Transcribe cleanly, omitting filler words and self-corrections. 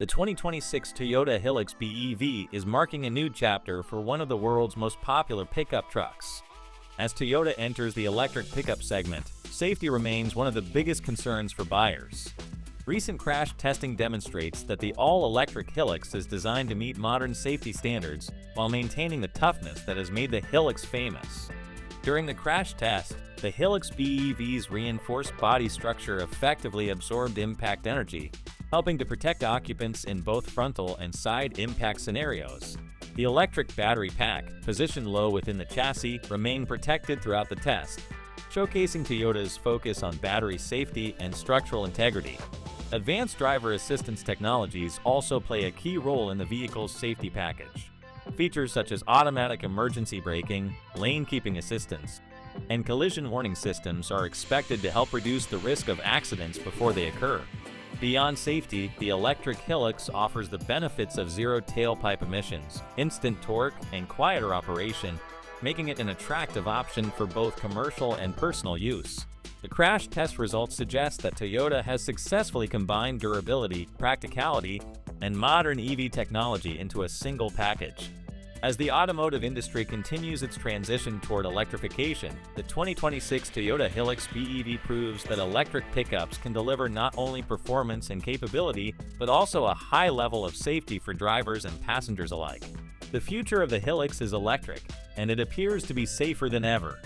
The 2026 Toyota Hilux BEV is marking a new chapter for one of the world's most popular pickup trucks. As Toyota enters the electric pickup segment, safety remains one of the biggest concerns for buyers. Recent crash testing demonstrates that the all-electric Hilux is designed to meet modern safety standards while maintaining the toughness that has made the Hilux famous. During the crash test, the Hilux BEV's reinforced body structure effectively absorbed impact energy, helping to protect occupants in both frontal and side impact scenarios. The electric battery pack, positioned low within the chassis, remained protected throughout the test, showcasing Toyota's focus on battery safety and structural integrity. Advanced driver assistance technologies also play a key role in the vehicle's safety package. Features such as automatic emergency braking, lane keeping assistance, and collision warning systems are expected to help reduce the risk of accidents before they occur. Beyond safety, the electric Hilux offers the benefits of zero tailpipe emissions, instant torque, and quieter operation, making it an attractive option for both commercial and personal use. The crash test results suggest that Toyota has successfully combined durability, practicality, and modern EV technology into a single package. As the automotive industry continues its transition toward electrification, the 2026 Toyota Hilux BEV proves that electric pickups can deliver not only performance and capability, but also a high level of safety for drivers and passengers alike. The future of the Hilux is electric, and it appears to be safer than ever.